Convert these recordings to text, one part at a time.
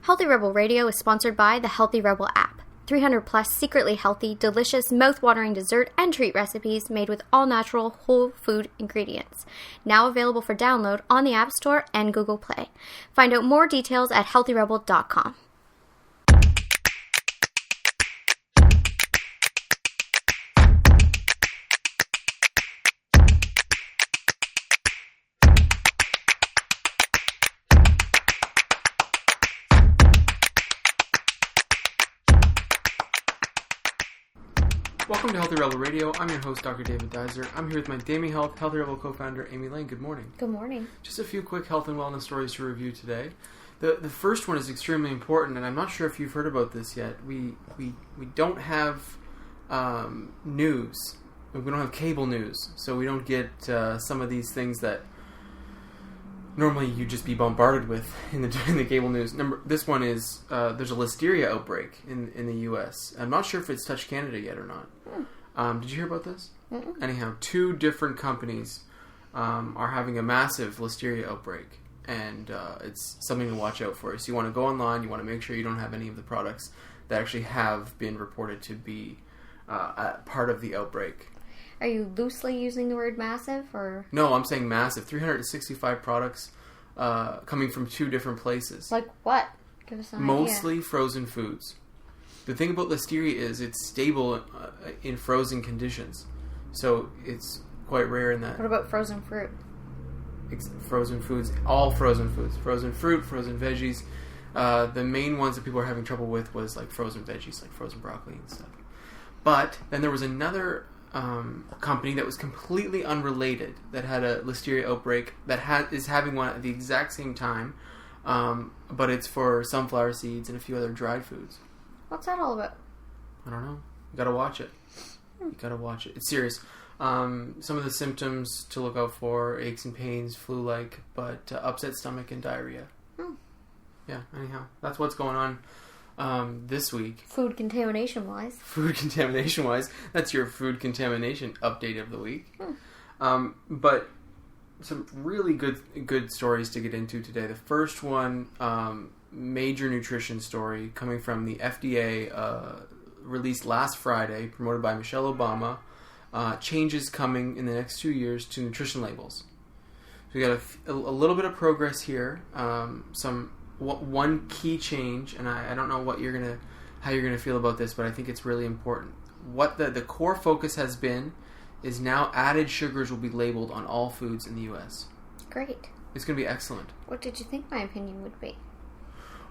Healthy Rebel Radio is sponsored by the Healthy Rebel app. 300 plus secretly healthy, delicious, mouth-watering dessert and treat recipes made with all-natural, whole food ingredients. Now available for download on the App Store and Google Play. Find out more details at healthyrebel.com. Welcome to Healthy Rebel Radio. I'm your host, Dr. David Deiser. I'm here with my Dami Health Healthy Rebel co-founder, Amy Lane. Good morning. Good morning. Just a few quick health and wellness stories to review today. The first one is extremely important, and I'm not sure if you've heard about this yet. We don't have news. We don't have cable news, so we don't get some of these things that normally you'd just be bombarded with in the cable news. This one is there's a listeria outbreak in the U.S. I'm not sure if it's touched Canada yet or not. Did you hear about this? Mm-mm. Anyhow, 2 different companies are having a massive listeria outbreak, and it's something to watch out for. So you want to go online, you want to make sure you don't have any of the products that actually have been reported to be part of the outbreak. Are you loosely using the word massive, or? No, I'm saying massive. 365 products coming from 2 different places. Like what? Give us an idea. Mostly frozen foods. The thing about listeria is it's stable in frozen conditions. So it's quite rare in that. What about frozen fruit? Frozen foods, all frozen foods. Frozen fruit, frozen veggies. The main ones that people are having trouble with was like frozen veggies, like frozen broccoli and stuff. But then there was another company that was completely unrelated that had a listeria outbreak that is having one at the exact same time, but it's for sunflower seeds and a few other dried foods. What's that all about? I don't know. You gotta watch it. You gotta watch it. It's serious. Some of the symptoms to look out for: aches and pains, flu-like, but upset stomach and diarrhea. Yeah. Anyhow, that's what's going on this week. Food contamination-wise. Food contamination-wise. That's your food contamination update of the week. But some really good stories to get into today. The first one, major nutrition story coming from the FDA, released last Friday, promoted by Michelle Obama. Changes coming in the next 2 years to nutrition labels. So we got a little bit of progress here. One key change, and I don't know how you're gonna feel about this, but I think it's really important. What the core focus has been is now added sugars will be labeled on all foods in the U.S. Great. It's gonna be excellent. What did you think my opinion would be?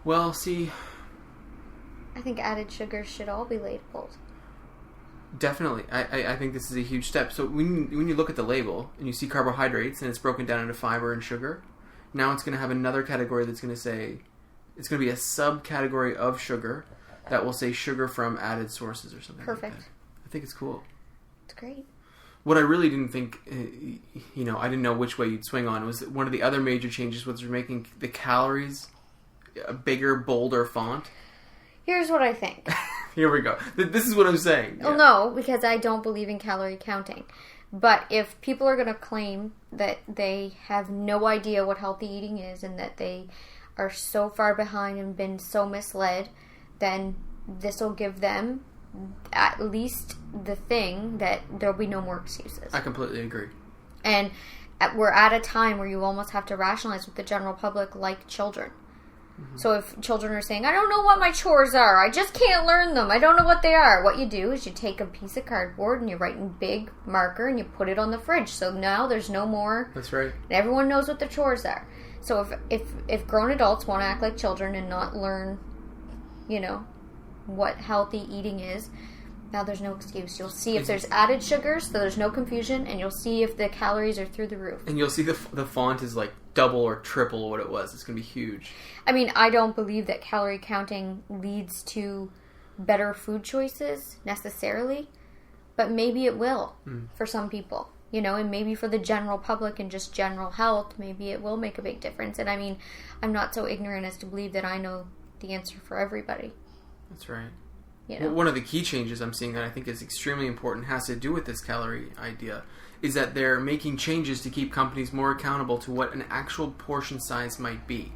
Well, see, I think added sugars should all be labeled. Definitely. I think this is a huge step. So when you look at the label and you see carbohydrates and it's broken down into fiber and sugar, now it's going to have another category that's going to say, it's going to be a subcategory of sugar that will say sugar from added sources or something. Perfect. Like that. I think it's cool. It's great. What I really didn't think, I didn't know which way you'd swing on, was one of the other major changes was they're making the calories a bigger, bolder font. Here's what I think. Here we go. This is what I'm saying. Well, no, because I don't believe in calorie counting. But if people are going to claim that they have no idea what healthy eating is and that they are so far behind and been so misled, then this will give them at least the thing that there'll be no more excuses. I completely agree. And we're at a time where you almost have to rationalize with the general public like children. Mm-hmm. So if children are saying, I don't know what my chores are, I just can't learn them, I don't know what they are, what you do is you take a piece of cardboard and you write in big marker and you put it on the fridge. So now there's no more. That's right. Everyone knows what the chores are. So if grown adults want to act like children and not learn, what healthy eating is, now there's no excuse. You'll see if there's added sugars, so there's no confusion, and you'll see if the calories are through the roof. And you'll see the font is like double or triple what it was. It's going to be huge. I mean, I don't believe that calorie counting leads to better food choices necessarily, but maybe it will for some people. And maybe for the general public and just general health, maybe it will make a big difference. And I mean, I'm not so ignorant as to believe that I know the answer for everybody. That's right. One of the key changes I'm seeing that I think is extremely important has to do with this calorie idea is that they're making changes to keep companies more accountable to what an actual portion size might be.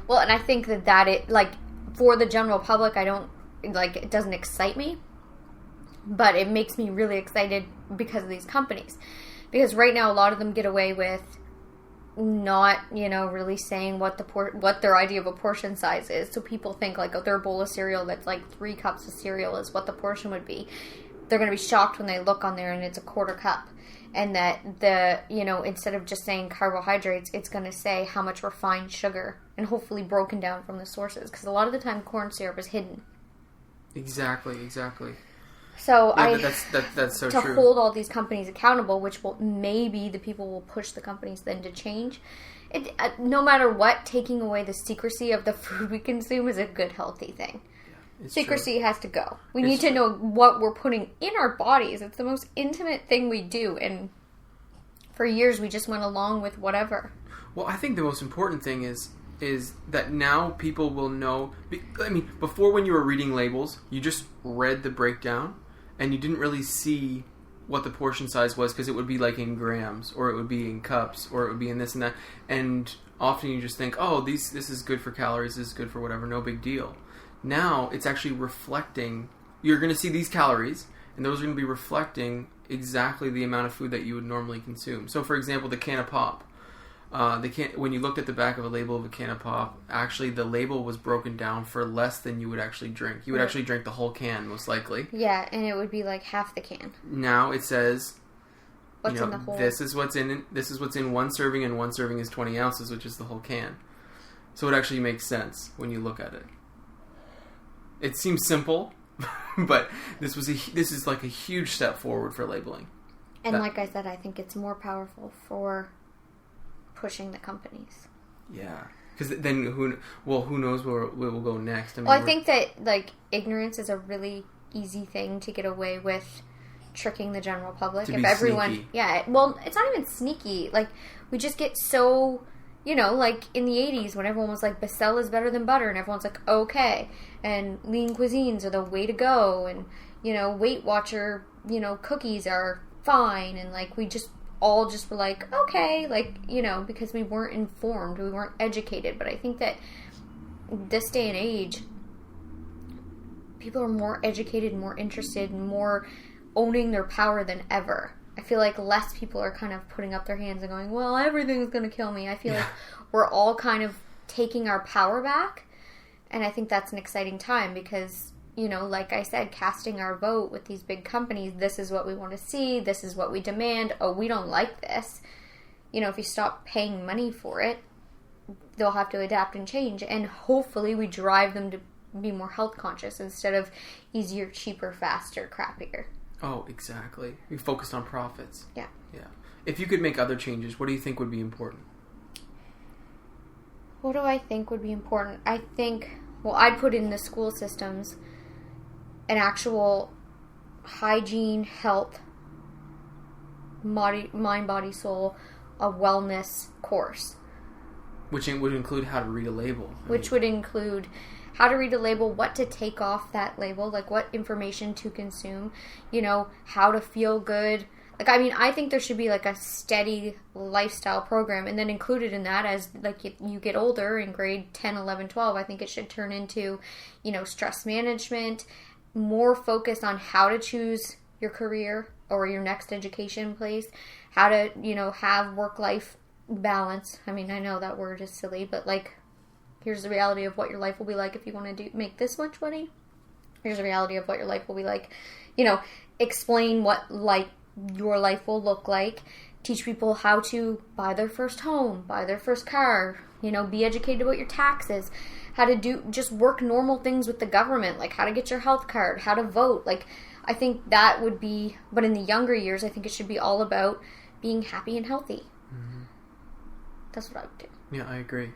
Well, and I think that for the general public, it doesn't excite me, but it makes me really excited because of these companies. Because right now, a lot of them get away with not, really saying what their idea of a portion size is. So people think like, their bowl of cereal that's like 3 cups of cereal is what the portion would be. They're going to be shocked when they look on there and it's a 1/4 cup. And that instead of just saying carbohydrates, it's going to say how much refined sugar and hopefully broken down from the sources. Because a lot of the time corn syrup is hidden. Exactly. So that's so to true. hold all these companies accountable, which will maybe the people will push the companies then to change. No matter what, taking away the secrecy of the food we consume is a good, healthy thing. Secrecy has to go. We need to know what we're putting in our bodies. It's the most intimate thing we do, and for years we just went along with whatever. Well, I think the most important thing is that now people will know. I mean, before when you were reading labels, you just read the breakdown, and you didn't really see what the portion size was because it would be like in grams, or it would be in cups, or it would be in this and that. And often you just think, oh, this is good for calories, this is good for whatever, no big deal. Now it's actually reflecting. You're going to see these calories, and those are going to be reflecting exactly the amount of food that you would normally consume. So, for example, the can of pop. When you looked at the back of a label of a can of pop, actually the label was broken down for less than you would actually drink. You would actually drink the whole can, most likely. Yeah, and it would be like half the can. Now it says, what's in the whole? This is what's in 1 serving, and 1 serving is 20 ounces, which is the whole can. So it actually makes sense when you look at it. It seems simple, but this is like a huge step forward for labeling. And like I said, I think it's more powerful for pushing the companies. Yeah, because then who knows where we'll go next? I think that like ignorance is a really easy thing to get away with tricking the general public. If everyone, sneaky. Yeah, well, it's not even sneaky. Like we just get so. Like in the 80s when everyone was like, Becel is better than butter, and everyone's like, okay. And lean cuisines are the way to go. And, Weight Watcher, cookies are fine. And like, we just all just were like, okay. Like, because we weren't informed. We weren't educated. But I think that this day and age, people are more educated, more interested, and more owning their power than ever. I feel like less people are kind of putting up their hands and going, well, everything's going to kill me. I feel like we're all kind of taking our power back. And I think that's an exciting time because, like I said, casting our vote with these big companies, this is what we want to see. This is what we demand. Oh, we don't like this. If you stop paying money for it, they'll have to adapt and change. And hopefully we drive them to be more health conscious instead of easier, cheaper, faster, crappier. Oh, exactly. We focused on profits. Yeah. If you could make other changes, what do you think would be important? What do I think would be important? I think, I'd put in the school systems an actual hygiene, health, mind, body, soul, a wellness course. Which would include how to read a label. Which would include how to read a label, what to take off that label, like what information to consume, how to feel good. Like, I think there should be like a steady lifestyle program, and then included in that as like you get older in grade 10, 11, 12, I think it should turn into, stress management, more focus on how to choose your career or your next education place, how to, have work-life balance. I know that word is silly, but like, here's the reality of what your life will be like if you want to make this much money. Here's the reality of what your life will be like. Explain what your life will look like. Teach people how to buy their first home, buy their first car. Be educated about your taxes. How to just work normal things with the government, like how to get your health card, how to vote. Like, I think that would be, but in the younger years, I think it should be all about being happy and healthy. Mm-hmm. That's what I would do. Yeah, I agree.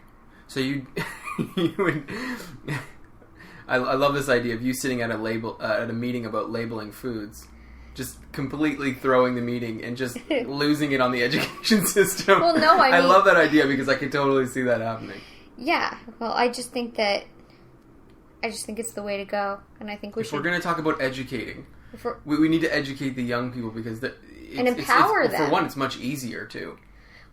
So you would. I love this idea of you sitting at a meeting about labeling foods, just completely throwing the meeting and just losing it on the education system. Well, no, I love that idea because I could totally see that happening. Yeah, well, I just think it's the way to go, and I think we should. If we're going to talk about educating, we need to educate the young people because and empower them. For one, it's much easier too.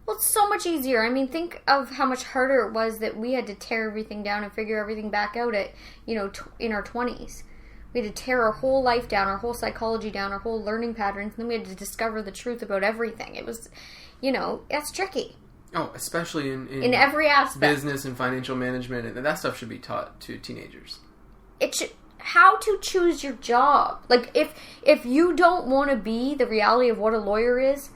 Well, it's so much easier. I mean, think of how much harder it was that we had to tear everything down and figure everything back out at, in our 20s. We had to tear our whole life down, our whole psychology down, our whole learning patterns, and then we had to discover the truth about everything. It was, it's tricky. Oh, especially in every aspect. Business and financial management, and that stuff should be taught to teenagers. It should. How to choose your job. Like, if you don't want to be the reality of what a lawyer is,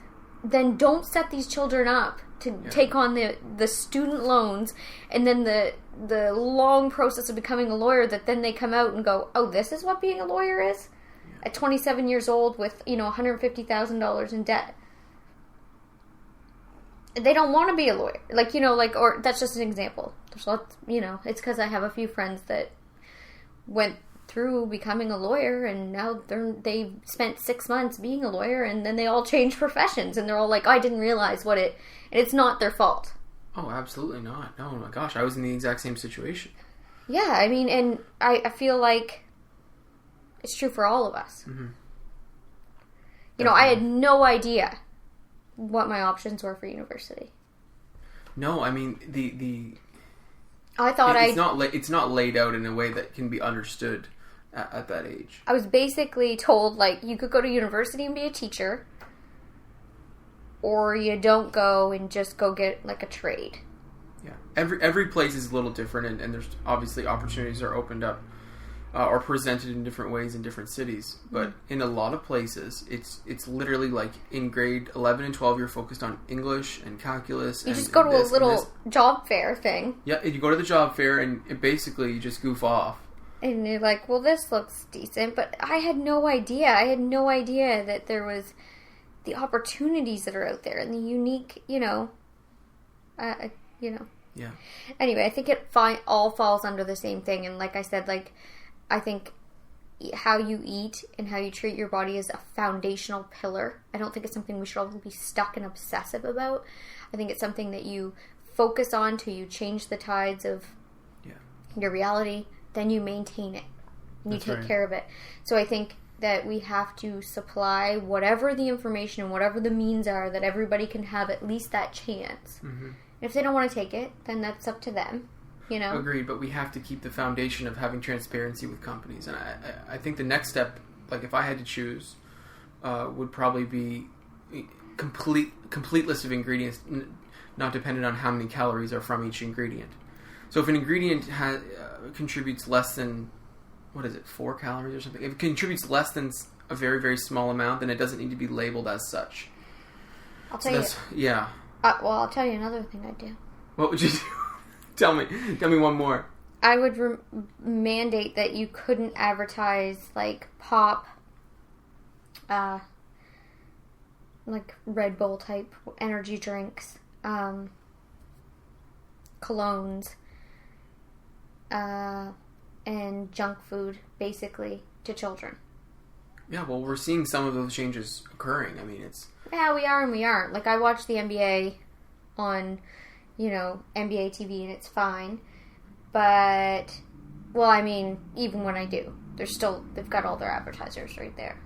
then don't set these children up to take on the student loans and then the long process of becoming a lawyer that then they come out and go, oh, this is what being a lawyer is? Yeah. At 27 years old with, $150,000 in debt. They don't want to be a lawyer. Or that's just an example. There's lots, it's because I have a few friends that went through becoming a lawyer, and now they've spent 6 months being a lawyer, and then they all change professions, and they're all like, I didn't realize and it's not their fault. Oh, absolutely not. Oh my gosh, I was in the exact same situation. Yeah, I mean, and I feel like it's true for all of us. Mm-hmm. I had no idea what my options were for university. No, I mean, I thought it's not laid out in a way that can be understood at that age. I was basically told, you could go to university and be a teacher, or you don't go and just go get, a trade. Yeah. Every place is a little different, and there's obviously opportunities are opened up or presented in different ways in different cities. But in a lot of places, it's literally like in grade 11 and 12, you're focused on English and calculus. You just go to a little job fair thing. Yeah, and you go to the job fair, and basically you just goof off. And you're like, well, this looks decent. But I had no idea. I had no idea that there was the opportunities that are out there and the unique, Yeah. Anyway, I think it all falls under the same thing. And like I said, I think how you eat and how you treat your body is a foundational pillar. I don't think it's something we should all be stuck and obsessive about. I think it's something that you focus on till you change the tides of your reality. Then you maintain it. And you take care of it. So I think that we have to supply whatever the information and whatever the means are that everybody can have at least that chance. Mm-hmm. If they don't want to take it, then that's up to them. Agreed, but we have to keep the foundation of having transparency with companies. And I think the next step, if I had to choose, would probably be complete list of ingredients, not dependent on how many calories are from each ingredient. So if an ingredient contributes less than, 4 calories or something? If it contributes less than a very, very small amount, then it doesn't need to be labeled as such. I'll tell you. Yeah. I'll tell you another thing I'd do. What would you do? Tell me one more. I would mandate that you couldn't advertise pop, Red Bull type energy drinks, colognes, and junk food, basically, to children. Yeah, well, we're seeing some of those changes occurring. I mean, it's... Yeah, we are and we aren't. I watch the NBA on, NBA TV, and it's fine. But, even when I do, they've got all their advertisers right there.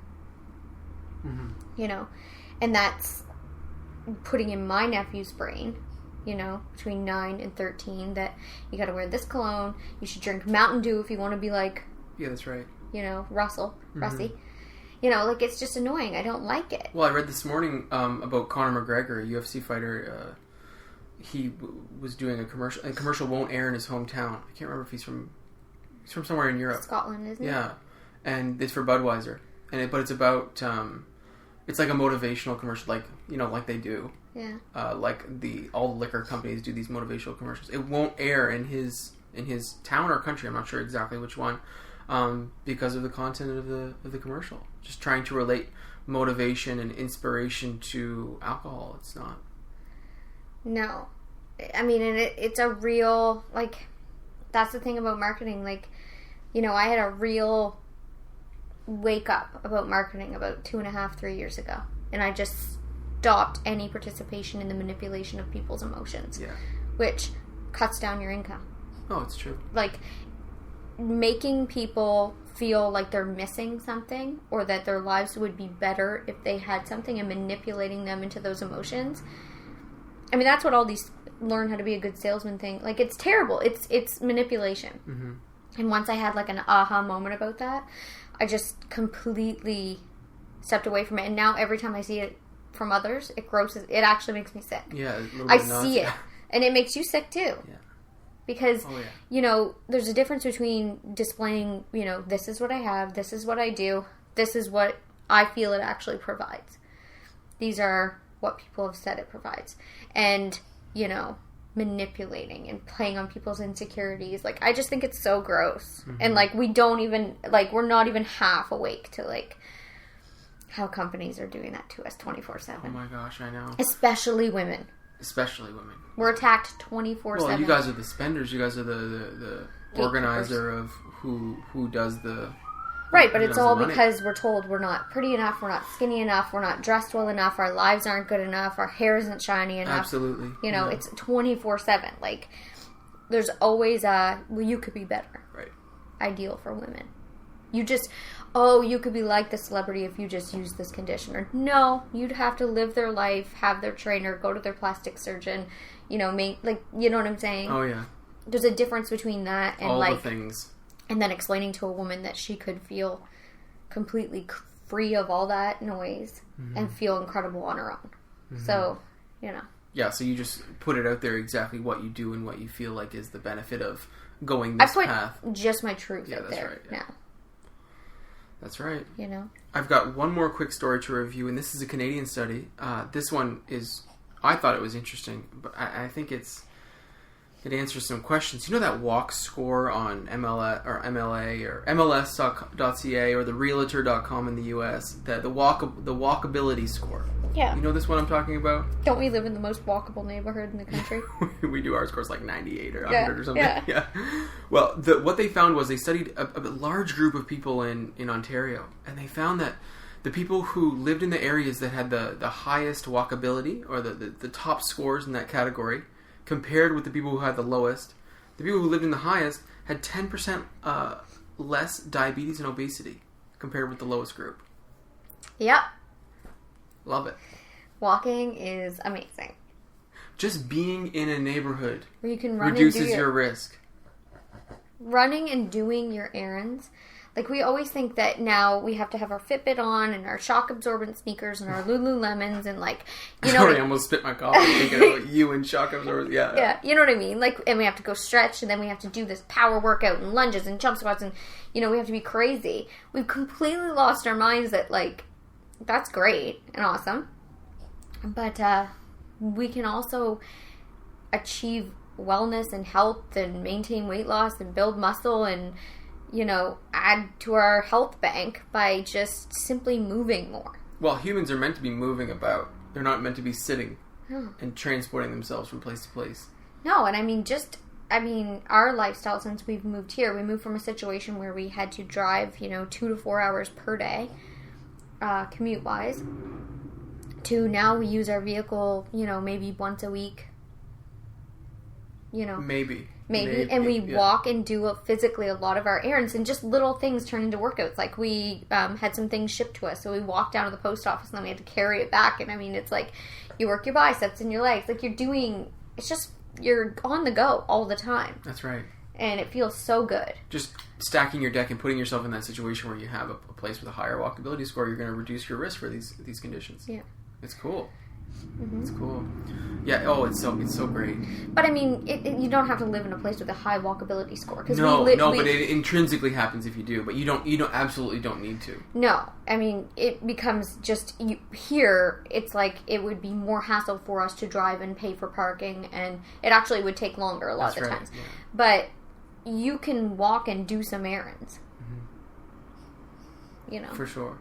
Mm-hmm. And that's putting in my nephew's brain, between 9 and 13, that you gotta wear this cologne, you should drink Mountain Dew if you want to be Yeah, that's right. Russie. Mm-hmm. It's just annoying. I don't like it. Well, I read this morning about Conor McGregor, a UFC fighter. He was doing a commercial. A commercial won't air in his hometown. I can't remember if he's from somewhere in Europe. Scotland, isn't it? Yeah, and it's for Budweiser. But it's about it's like a motivational commercial, like they do. Yeah. All the liquor companies do these motivational commercials. It won't air in his town or country. I'm not sure exactly which one, because of the content of the commercial. Just trying to relate motivation and inspiration to alcohol. It's not. No, and it's a real that's the thing about marketing. I had a real wake up about marketing about 2.5, 3 years ago, and I just stopped any participation in the manipulation of people's emotions. Yeah. Which cuts down your income. Oh, it's true. Making people feel like they're missing something or that their lives would be better if they had something and manipulating them into those emotions. I mean, that's what all these learn how to be a good salesman thing. Like, it's terrible. It's manipulation. Mm-hmm. And once I had, like, an aha moment about that, I just completely stepped away from it. And now every time I see it from others, it grosses. It actually makes me sick. Yeah, a little I bit nuts. see it. And it makes you sick, too. Yeah. Because, you know, there's a difference between displaying, you know, this is what I have, this is what I do, this is what I feel it actually provides. These are what people have said it provides. And, you know, manipulating and playing on people's insecurities. Like, I just think it's so gross. Mm-hmm. And, like, we don't even, like, we're not even half awake to, like, how companies are doing that to us 24/7. Oh my gosh, I know. Especially women. Especially women. We're attacked 24/7. Well, you guys are the spenders. You guys are the organizer of who does the... Right, but it's all because we're told we're not pretty enough, we're not skinny enough, we're not dressed well enough, our lives aren't good enough, our hair isn't shiny enough. Absolutely. You know, it's 24/7. Like, there's always you could be better. Right. Ideal for women. You just, you could be like the celebrity if you just use this conditioner. No, you'd have to live their life, have their trainer, go to their plastic surgeon, you know, you know what I'm saying? Oh, yeah. There's a difference between that and, all like... the things. And then explaining to a woman that she could feel completely free of all that noise and feel incredible on her own. Mm-hmm. So, you know. Yeah, so you just put it out there exactly what you do and what you feel like is the benefit of going this path. I put just my truth out that's there right, yeah. now. That's right. You know? I've got one more quick story to review, and this is a Canadian study. This one is... I thought it was interesting, but I think it answers some questions. You know that walk score on MLA or MLS.ca or the Realtor.com in the U.S. The walkability score. Yeah. You know this one I'm talking about? Don't we live in the most walkable neighborhood in the country? We do. Our score's like 98 or 100 or something. Yeah. Well, what they found was they studied a large group of people in Ontario, and they found that the people who lived in the areas that had the highest walkability or the top scores in that category compared with the people who had the lowest, the people who lived in the highest had 10% less diabetes and obesity compared with the lowest group. Yep. Love it. Walking is amazing. Just being in a neighborhood where you can run reduces your risk. Running and doing your errands. Like, we always think that now we have to have our Fitbit on and our shock absorbent sneakers and our Lululemons and, like, you know... Sorry, I almost spit my coffee thinking about you and shock absorbent. Yeah. Yeah, you know what I mean? Like, and we have to go stretch, and then we have to do this power workout and lunges and jump squats, and, you know, we have to be crazy. We've completely lost our minds that, like, that's great and awesome. But we can also achieve wellness and health and maintain weight loss and build muscle and... you know, add to our health bank by just simply moving more. Well, humans are meant to be moving about. They're not meant to be sitting and transporting themselves from place to place. No, and I mean, our lifestyle since we've moved here, we moved from a situation where we had to drive, 2 to 4 hours per day, commute-wise, to now we use our vehicle, maybe once a week. Maybe. And we walk and do physically a lot of our errands, and just little things turn into workouts. Like, we had some things shipped to us, so we walked down to the post office, and then we had to carry it back. And I mean, it's like you work your biceps and your legs. Like, you're on the go all the time. That's right. And it feels so good. Just stacking your deck and putting yourself in that situation where you have a place with a higher walkability score, you're going to reduce your risk for these conditions. Yeah. It's cool. Mm-hmm. It's cool. Yeah. Oh, it's so great. But I mean, you don't have to live in a place with a high walkability score. But it intrinsically happens if you do. But you absolutely don't need to. No, I mean, it becomes just here. It's like it would be more hassle for us to drive and pay for parking, and it actually would take longer a lot of the times. Yeah. But you can walk and do some errands. Mm-hmm. For sure.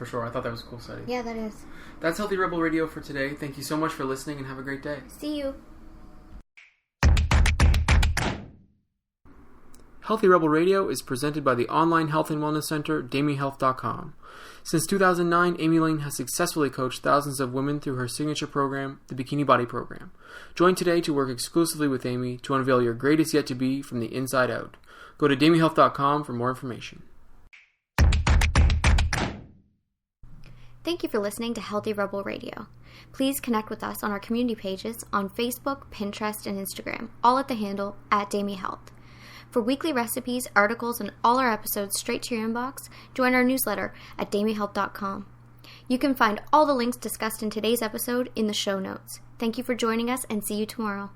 I thought that was a cool study. Yeah, that is. That's Healthy Rebel Radio for today. Thank you so much for listening, and have a great day. See you. Healthy Rebel Radio is presented by the online health and wellness center, DamieHealth.com. Since 2009, Amy Lane has successfully coached thousands of women through her signature program, the Bikini Body Program. Join today to work exclusively with Amy to unveil your greatest yet to be from the inside out. Go to DamieHealth.com for more information. Thank you for listening to Healthy Rebel Radio. Please connect with us on our community pages on Facebook, Pinterest, and Instagram, all at the handle @DamieHealth. For weekly recipes, articles, and all our episodes straight to your inbox, join our newsletter at damiehealth.com. You can find all the links discussed in today's episode in the show notes. Thank you for joining us, and see you tomorrow.